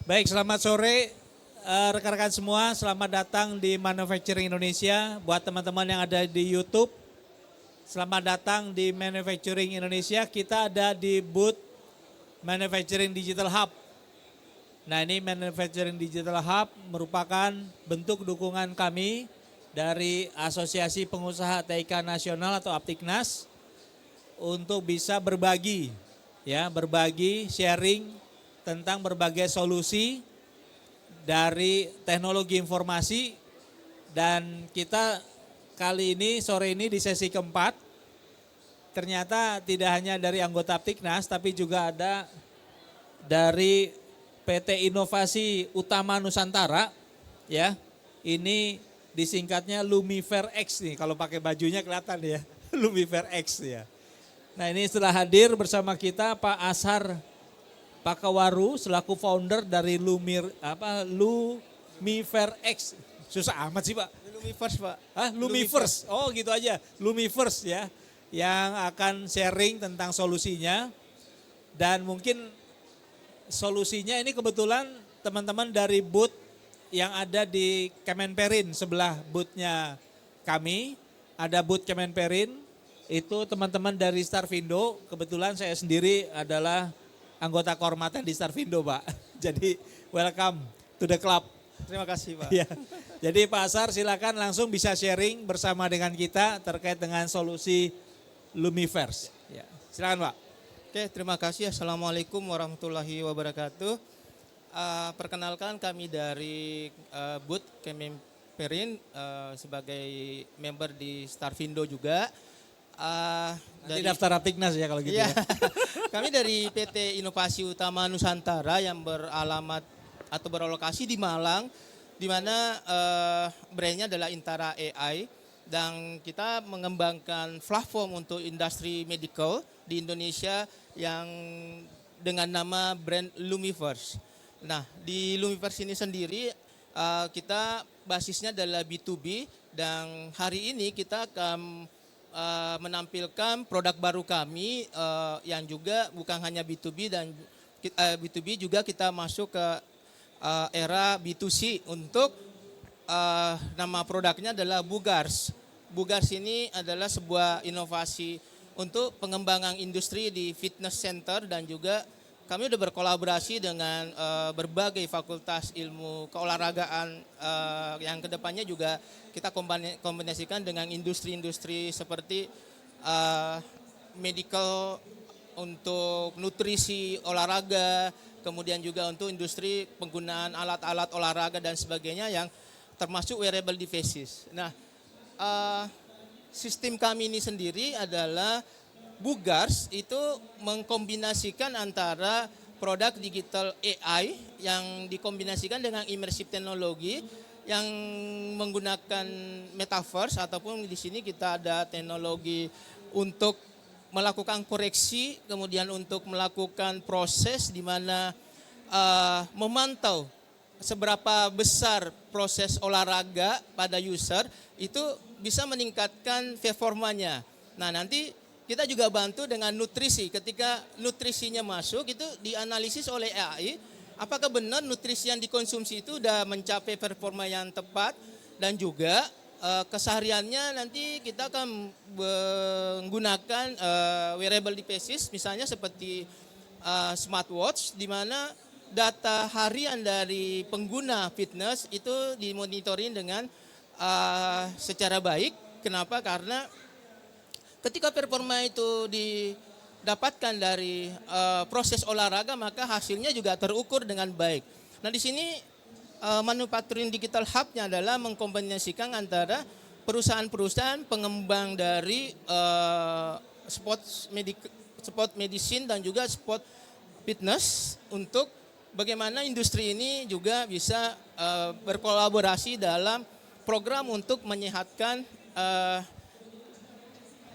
Baik, selamat sore rekan-rekan semua. Selamat datang di Manufacturing Indonesia. Buat teman-teman yang ada di YouTube, selamat datang di Manufacturing Indonesia. Kita ada di booth Manufacturing Digital Hub. Nah, ini Manufacturing Digital Hub merupakan bentuk dukungan kami dari Asosiasi Pengusaha TIK Nasional atau Aptiknas untuk bisa berbagi, sharing tentang berbagai solusi dari teknologi informasi. Dan kita kali ini, sore ini di sesi keempat, ternyata tidak hanya dari anggota Aptiknas, tapi juga ada dari PT Inovasi Utama Nusantara, ya. Ini disingkatnya Lumifer X nih, kalau pakai bajunya kelihatan ya, Lumifer X ya. Nah, ini setelah hadir bersama kita Pak Ashar Pakawaru selaku founder dari Lumifer X. Susah amat sih Pak. Lumiverse Pak. Lumiverse. Oh gitu aja. Lumiverse ya. Yang akan sharing tentang solusinya. Dan mungkin solusinya ini kebetulan teman-teman dari booth yang ada di Kemenperin sebelah boothnya kami. Ada booth Kemenperin. Itu teman-teman dari Starvindo. Kebetulan saya sendiri adalah anggota kehormatan di Starvindo Pak. Jadi welcome to the club. Terima kasih Pak. Ya. Jadi Pak Ashar silakan langsung bisa sharing bersama dengan kita terkait dengan solusi Lumiverse. Ya. Silakan Pak. Oke, terima kasih. Assalamualaikum warahmatullahi wabarakatuh. Perkenalkan kami dari booth Kemenperin sebagai member di Starvindo juga. Nanti daftar Aptiknas ya kalau gitu iya, ya. Kami dari PT Inovasi Utama Nusantara yang beralamat atau berlokasi di Malang, di mana brandnya adalah Intara AI, dan kita mengembangkan platform untuk industri medical di Indonesia yang dengan nama brand Lumiverse. Nah, di Lumiverse ini sendiri kita basisnya adalah B2B, dan hari ini kita akan menampilkan produk baru kami yang juga bukan hanya B2B dan B2B juga kita masuk ke era B2C untuk nama produknya adalah Bugars. Bugars ini adalah sebuah inovasi untuk pengembangan industri di fitness center, dan juga kami sudah berkolaborasi dengan berbagai fakultas ilmu keolahragaan yang kedepannya juga kita kombinasikan dengan industri-industri seperti medical untuk nutrisi olahraga, kemudian juga untuk industri penggunaan alat-alat olahraga dan sebagainya yang termasuk wearable devices. Nah, sistem kami ini sendiri adalah Bugars itu mengkombinasikan antara produk digital AI yang dikombinasikan dengan immersive teknologi yang menggunakan metaverse, ataupun di sini kita ada teknologi untuk melakukan koreksi, kemudian untuk melakukan proses di mana memantau seberapa besar proses olahraga pada user itu bisa meningkatkan performanya. Nah, nanti kita juga bantu dengan nutrisi. Ketika nutrisinya masuk itu dianalisis oleh AI, apakah benar nutrisi yang dikonsumsi itu sudah mencapai performa yang tepat, dan juga kesehariannya nanti kita akan menggunakan wearable devices misalnya seperti smartwatch, di mana data harian dari pengguna fitness itu dimonitoring dengan secara baik. Kenapa? Karena ketika performa itu didapatkan dari proses olahraga, maka hasilnya juga terukur dengan baik. Nah, di sini Manufacturing Digital Hub-nya adalah mengkombinasikan antara perusahaan-perusahaan pengembang dari sport medicine dan juga sport fitness, untuk bagaimana industri ini juga bisa berkolaborasi dalam program untuk menyehatkan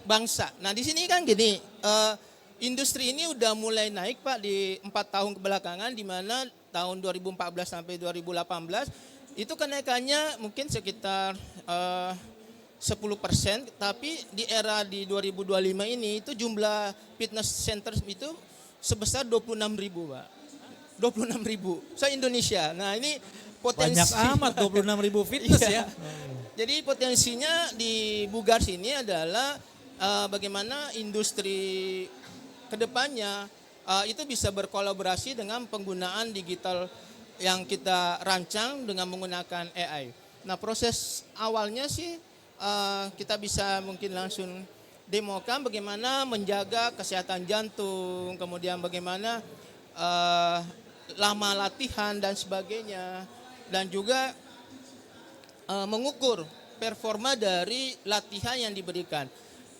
bangsa. Nah, di sini kan gini, industri ini udah mulai naik Pak di 4 tahun kebelakangan, di mana tahun 2014 sampai 2018 itu kenaikannya mungkin sekitar 10%, tapi di era di 2025 ini itu jumlah fitness center itu sebesar 26.000 Pak. 26.000 se-Indonesia. Nah ini potensi. Banyak amat 26.000 fitness Iya. ya. Jadi potensinya di Bugars ini adalah bagaimana industri kedepannya itu bisa berkolaborasi dengan penggunaan digital yang kita rancang dengan menggunakan AI. Nah proses awalnya sih kita bisa mungkin langsung demokan bagaimana menjaga kesehatan jantung, kemudian bagaimana lama latihan dan sebagainya, dan juga mengukur performa dari latihan yang diberikan.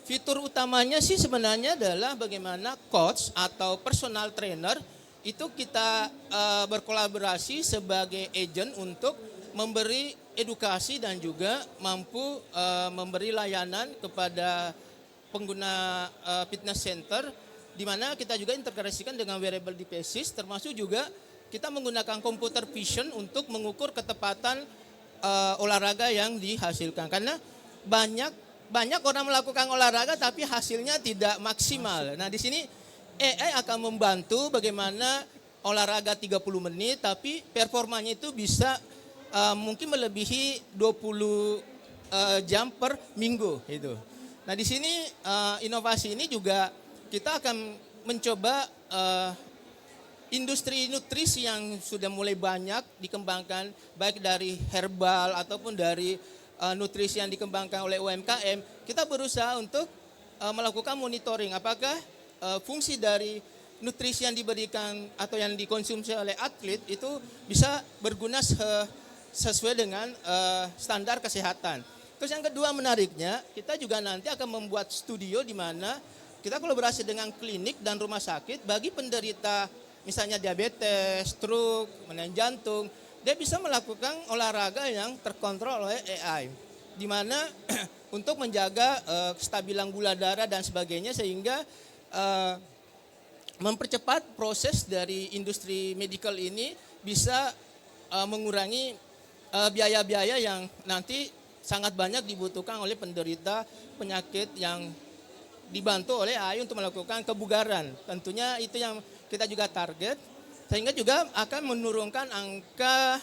Fitur utamanya sih sebenarnya adalah bagaimana coach atau personal trainer itu kita berkolaborasi sebagai agent untuk memberi edukasi dan juga mampu memberi layanan kepada pengguna fitness center, di mana kita juga integrasikan dengan wearable devices, termasuk juga kita menggunakan computer vision untuk mengukur ketepatan olahraga yang dihasilkan. Karena banyak orang melakukan olahraga tapi hasilnya tidak maksimal. Nah di sini AI akan membantu bagaimana olahraga 30 menit tapi performanya itu bisa mungkin melebihi 20 jam per minggu itu. Nah di sini inovasi ini juga kita akan mencoba industri nutrisi yang sudah mulai banyak dikembangkan baik dari herbal ataupun dari nutrisi yang dikembangkan oleh UMKM. Kita berusaha untuk melakukan monitoring apakah fungsi dari nutrisi yang diberikan atau yang dikonsumsi oleh atlet itu bisa berguna sesuai dengan standar kesehatan. Terus yang kedua menariknya, kita juga nanti akan membuat studio di mana kita kolaborasi dengan klinik dan rumah sakit bagi penderita misalnya diabetes, stroke, kemudian jantung, dia bisa melakukan olahraga yang terkontrol oleh AI. Di mana untuk menjaga kestabilan gula darah dan sebagainya sehingga mempercepat proses dari industri medical ini bisa mengurangi biaya-biaya yang nanti sangat banyak dibutuhkan oleh penderita penyakit yang dibantu oleh AI untuk melakukan kebugaran. Tentunya itu yang kita juga target, sehingga juga akan menurunkan angka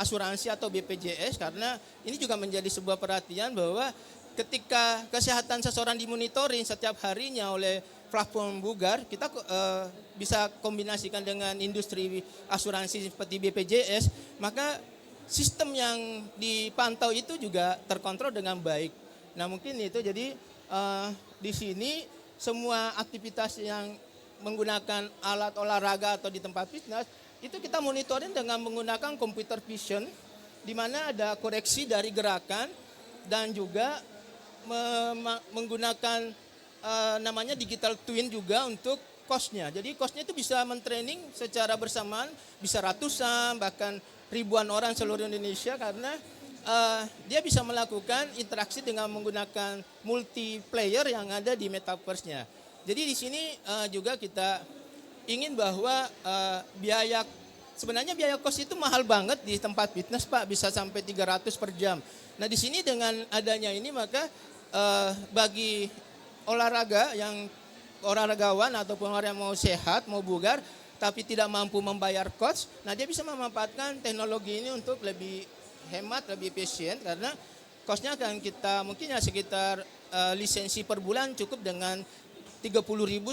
asuransi atau BPJS, karena ini juga menjadi sebuah perhatian bahwa ketika kesehatan seseorang dimonitoring setiap harinya oleh platform Bugar, kita bisa kombinasikan dengan industri asuransi seperti BPJS, maka sistem yang dipantau itu juga terkontrol dengan baik. Nah mungkin itu jadi di sini semua aktivitas yang menggunakan alat olahraga atau di tempat fitness itu kita monitoring dengan menggunakan computer vision, di mana ada koreksi dari gerakan dan juga menggunakan namanya digital twin juga untuk coachnya. Jadi coachnya itu bisa mentraining secara bersamaan, bisa ratusan bahkan ribuan orang seluruh Indonesia, karena dia bisa melakukan interaksi dengan menggunakan multiplayer yang ada di metaverse-nya. Jadi di sini juga kita ingin bahwa sebenarnya biaya kos itu mahal banget di tempat fitness Pak, bisa sampai 300 per jam. Nah di sini dengan adanya ini maka bagi olahragawan ataupun orang yang mau sehat, mau bugar, tapi tidak mampu membayar coach, nah dia bisa memanfaatkan teknologi ini untuk lebih hemat, lebih efisien, karena cost-nya akan kita mungkin ya sekitar lisensi per bulan cukup dengan 30.000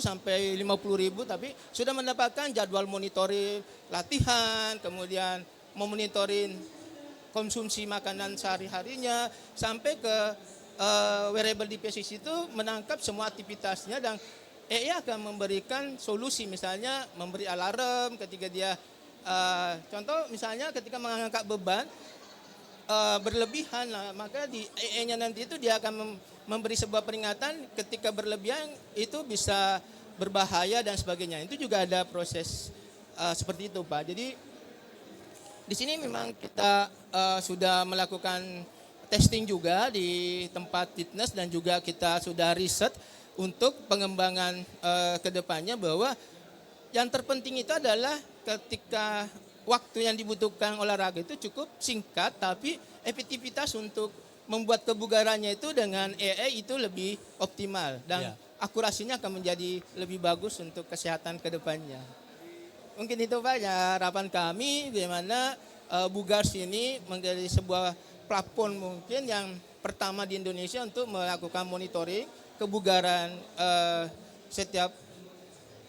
sampai 50.000, tapi sudah mendapatkan jadwal monitoring latihan, kemudian memonitoring konsumsi makanan sehari-harinya, sampai ke wearable devices itu menangkap semua aktivitasnya, dan AI akan memberikan solusi, misalnya memberi alarm ketika dia contoh misalnya ketika mengangkat beban berlebihan, maka di AI-nya nanti itu dia akan memberi sebuah peringatan ketika berlebihan itu bisa berbahaya dan sebagainya. Itu juga ada proses seperti itu Pak. Jadi di sini memang kita sudah melakukan testing juga di tempat fitness, dan juga kita sudah riset untuk pengembangan kedepannya, bahwa yang terpenting itu adalah ketika waktu yang dibutuhkan olahraga itu cukup singkat, tapi efektivitas untuk membuat kebugarannya itu dengan AI itu lebih optimal, dan akurasinya akan menjadi lebih bagus untuk kesehatan kedepannya. mungkin itu Pak ya harapan kami bagaimana Bugars ini menjadi sebuah platform mungkin yang pertama di Indonesia untuk melakukan monitoring kebugaran setiap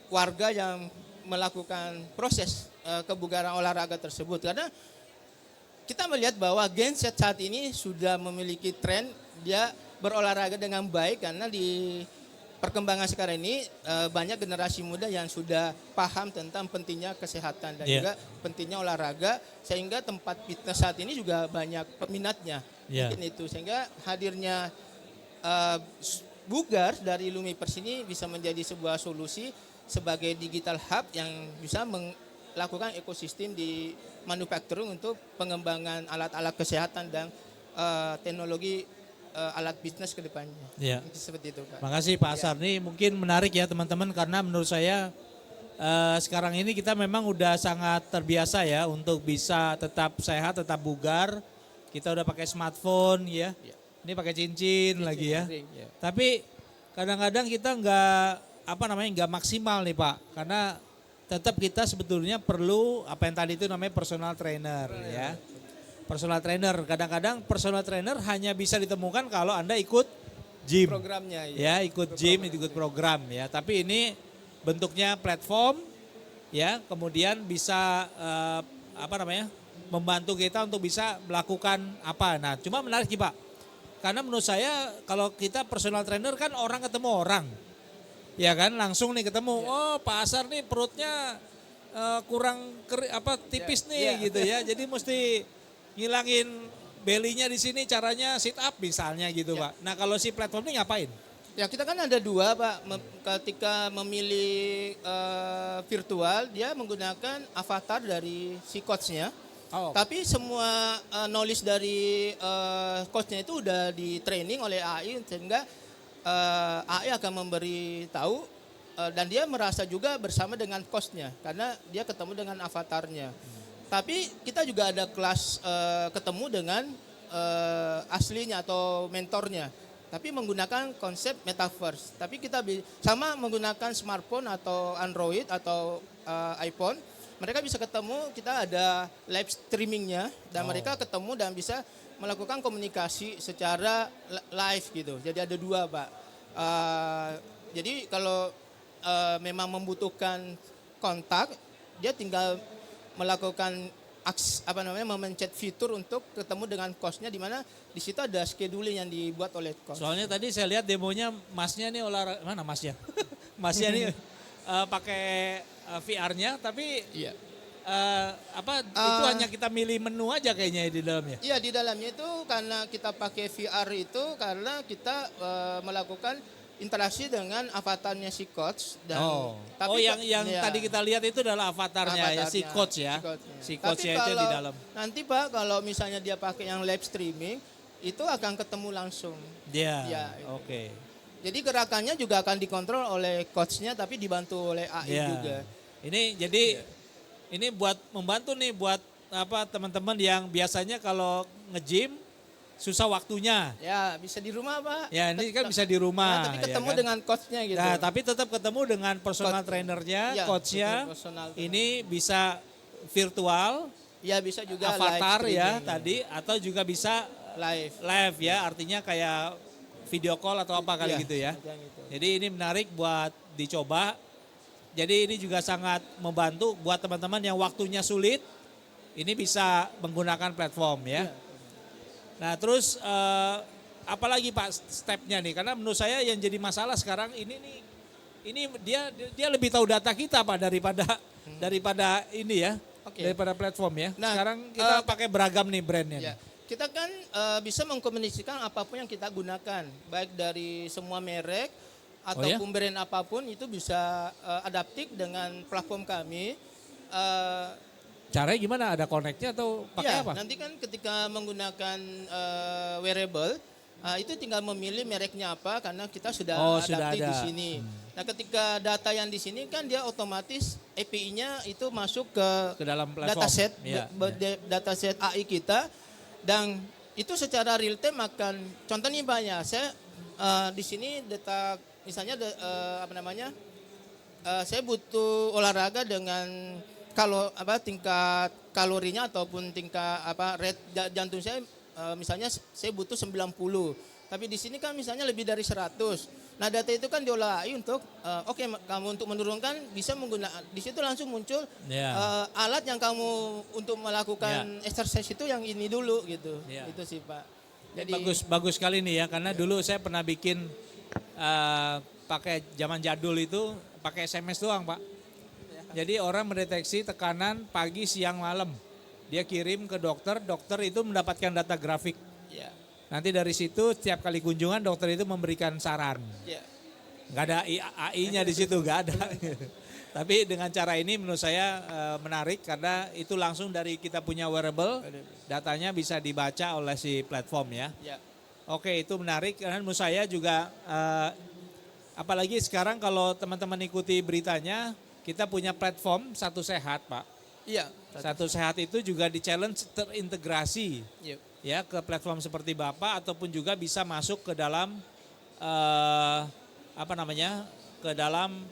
warga yang melakukan proses kebugaran olahraga tersebut. Karena kita melihat bahwa Gen Z saat ini sudah memiliki tren dia berolahraga dengan baik karena di perkembangan sekarang ini banyak generasi muda yang sudah paham tentang pentingnya kesehatan dan juga pentingnya olahraga sehingga tempat fitness saat ini juga banyak peminatnya. Mungkin itu sehingga hadirnya Bugars dari Lumipers ini bisa menjadi sebuah solusi sebagai digital hub yang bisa melakukan ekosistem di manufacturing untuk pengembangan alat-alat kesehatan dan teknologi alat bisnis ke depannya. Ya. Seperti itu Pak. Makasih Pak Asar. Ini mungkin menarik ya teman-teman karena menurut saya sekarang ini kita memang udah sangat terbiasa ya untuk bisa tetap sehat, tetap bugar. Kita udah pakai smartphone ya. Ini pakai cincin lagi ya. Tapi kadang-kadang kita nggak maksimal nih Pak. Karena tetap kita sebetulnya perlu apa yang tadi itu namanya personal trainer ya. Personal trainer, kadang-kadang personal trainer hanya bisa ditemukan kalau Anda ikut gym. Programnya ya. Ikut gym, ikut program ya. Tapi ini bentuknya platform ya, kemudian bisa membantu kita untuk bisa melakukan apa. Nah, cuma menarik sih Pak. Karena menurut saya kalau kita personal trainer kan orang ketemu orang. Ya kan, langsung nih ketemu. Oh, Pak Asar nih perutnya kurang tipis nih gitu ya. Jadi mesti ngilangin belly-nya di sini caranya sit up misalnya gitu Pak. Nah kalau si platform ini ngapain? Ya kita kan ada dua Pak. Ketika memilih virtual dia menggunakan avatar dari si coachnya. Tapi semua knowledge dari coachnya itu udah di training oleh AI sehingga AI akan memberi tahu dan dia merasa juga bersama dengan coachnya karena dia ketemu dengan avatarnya. Tapi kita juga ada kelas ketemu dengan aslinya atau mentornya. Tapi menggunakan konsep metaverse. Tapi kita sama menggunakan smartphone atau Android atau iPhone. Mereka bisa ketemu, kita ada live streamingnya. Dan mereka ketemu dan bisa melakukan komunikasi secara live gitu. Jadi ada dua Pak. Jadi kalau memang membutuhkan kontak, dia tinggal melakukan memencet fitur untuk ketemu dengan coachnya di mana di situ ada scheduling yang dibuat oleh coach. Soalnya tadi saya lihat demonya masnya nih olahraga mana masnya? Masnya nih pakai VR-nya tapi itu hanya kita milih menu aja kayaknya di dalamnya. Iya di dalamnya itu karena kita pakai VR itu karena kita melakukan interaksi dengan avatarnya si coach dan yang tadi kita lihat itu adalah avatarnya ya si coach ya. Si coachnya itu di dalam. Nanti Pak kalau misalnya dia pakai yang live streaming itu akan ketemu langsung. Iya. Oke. Jadi gerakannya juga akan dikontrol oleh coachnya tapi dibantu oleh AI juga. Ini jadi ini buat membantu nih buat teman-teman yang biasanya kalau nge-gym susah waktunya. Ya bisa di rumah Pak. Ya ini kan bisa di rumah. Nah, tapi ketemu dengan coachnya gitu. Nah tapi tetap ketemu dengan personal trainernya, coachnya. Ini bisa virtual. Ya bisa juga avatar live ya tadi atau juga bisa live ya. Artinya kayak video call atau apa kali gitu ya. Jadi ini menarik buat dicoba. Jadi ini juga sangat membantu buat teman-teman yang waktunya sulit. Ini bisa menggunakan platform ya. Nah terus apalagi Pak stepnya nih, karena menurut saya yang jadi masalah sekarang ini dia lebih tahu data kita Pak daripada ini ya, daripada platform ya. Nah, sekarang kita pakai beragam nih brandnya. Kita kan bisa mengkomunikasikan apapun yang kita gunakan, baik dari semua merek ataupun brand apapun itu bisa adaptif dengan platform kami. Caranya gimana? Ada connect-nya atau pakai apa? Nanti kan ketika menggunakan wearable, itu tinggal memilih mereknya apa karena kita sudah adaptif di sini. Nah ketika data yang di sini kan dia otomatis API-nya itu masuk ke dalam platform. Dataset AI kita dan itu secara real time akan contohnya banyak. Saya di sini data misalnya saya butuh olahraga dengan kalau tingkat kalorinya ataupun tingkat rate jantung saya misalnya saya butuh 90. Tapi di sini kan misalnya lebih dari 100. Nah, data itu kan diolah AI untuk kamu untuk menurunkan bisa menggunakan di situ langsung muncul alat yang kamu untuk melakukan exercise itu yang ini dulu gitu. Itu sih, Pak. Jadi bagus sekali nih ya, karena dulu saya pernah bikin pakai zaman jadul itu pakai SMS doang, Pak. Jadi orang mendeteksi tekanan pagi, siang, malam. Dia kirim ke dokter, dokter itu mendapatkan data grafik. Nanti dari situ setiap kali kunjungan dokter itu memberikan saran. Nggak ada AI-nya di situ, nggak ada. Tapi dengan cara ini menurut saya menarik karena itu langsung dari kita punya wearable, datanya bisa dibaca oleh si platform ya. Oke, itu menarik karena menurut saya juga apalagi sekarang kalau teman-teman ikuti beritanya, kita punya platform Satu Sehat, Pak. Iya. Satu Sehat itu juga di-challenge terintegrasi ya ke platform seperti Bapak ataupun juga bisa masuk ke dalam ke dalam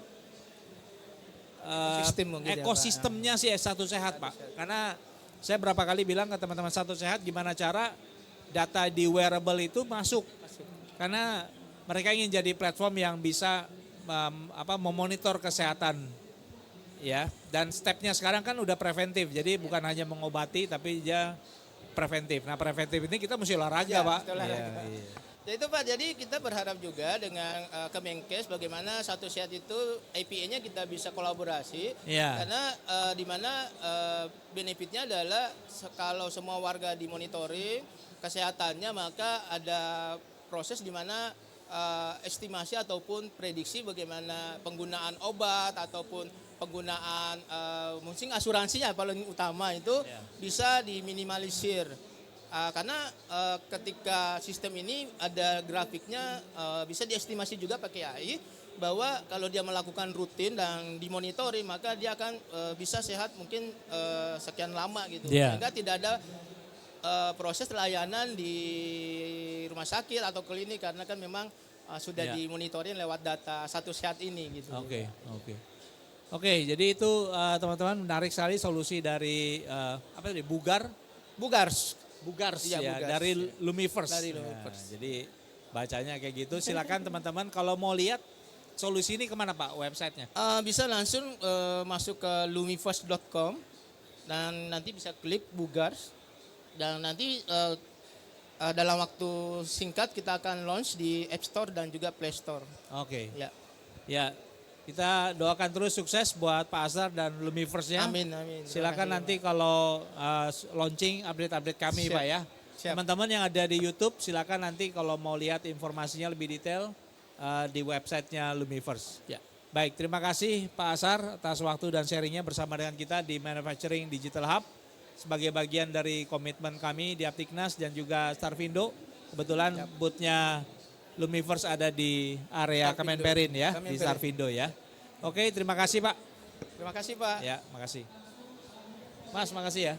ekosistemnya si Satu Sehat, Pak. Karena saya berapa kali bilang ke teman-teman Satu Sehat gimana cara data di wearable itu masuk. Karena mereka ingin jadi platform yang bisa memonitor kesehatan. Ya, dan stepnya sekarang kan udah preventif, jadi bukan hanya mengobati tapi dia preventif. Nah, preventif ini kita mesti olahraga, Pak. Ya itu, Pak, jadi kita berharap juga dengan Kemenkes bagaimana Satu Sehat itu API-nya kita bisa kolaborasi. Karena di mana benefitnya adalah kalau semua warga dimonitoring kesehatannya, maka ada proses di mana estimasi ataupun prediksi bagaimana penggunaan obat ataupun penggunaan mungkin asuransinya paling utama itu bisa diminimalisir. Karena ketika sistem ini ada grafiknya bisa diestimasi juga pakai AI bahwa kalau dia melakukan rutin dan dimonitori maka dia akan bisa sehat mungkin sekian lama gitu. Sehingga tidak ada proses layanan di rumah sakit atau klinik karena kan memang sudah dimonitoring lewat data Satu Sehat ini gitu. Oke, jadi itu teman-teman menarik sekali solusi dari Bugars ya, dari Lumiverse. Jadi bacanya kayak gitu. Silakan teman-teman kalau mau lihat solusi ini kemana, Pak, websitenya? Bisa langsung masuk ke lumiverse.com dan nanti bisa klik Bugars dan nanti dalam waktu singkat kita akan launch di App Store dan juga Play Store. Ya. Kita doakan terus sukses buat Pak Azhar dan Lumiverse-nya. Amin. Silakan nanti kalau launching update-update kami, Pak ya. Teman-teman yang ada di YouTube silakan nanti kalau mau lihat informasinya lebih detail di websitenya Lumiverse. Baik, terima kasih Pak Azhar atas waktu dan sharingnya bersama dengan kita di Manufacturing Digital Hub sebagai bagian dari komitmen kami di Aptiknas dan juga Starvindo. Kebetulan booth-nya Lumiverse ada di area Kemenperin ya, di Starvindo ya. Oke, terima kasih, Pak. Terima kasih, Pak. Ya, makasih. Mas, makasih ya.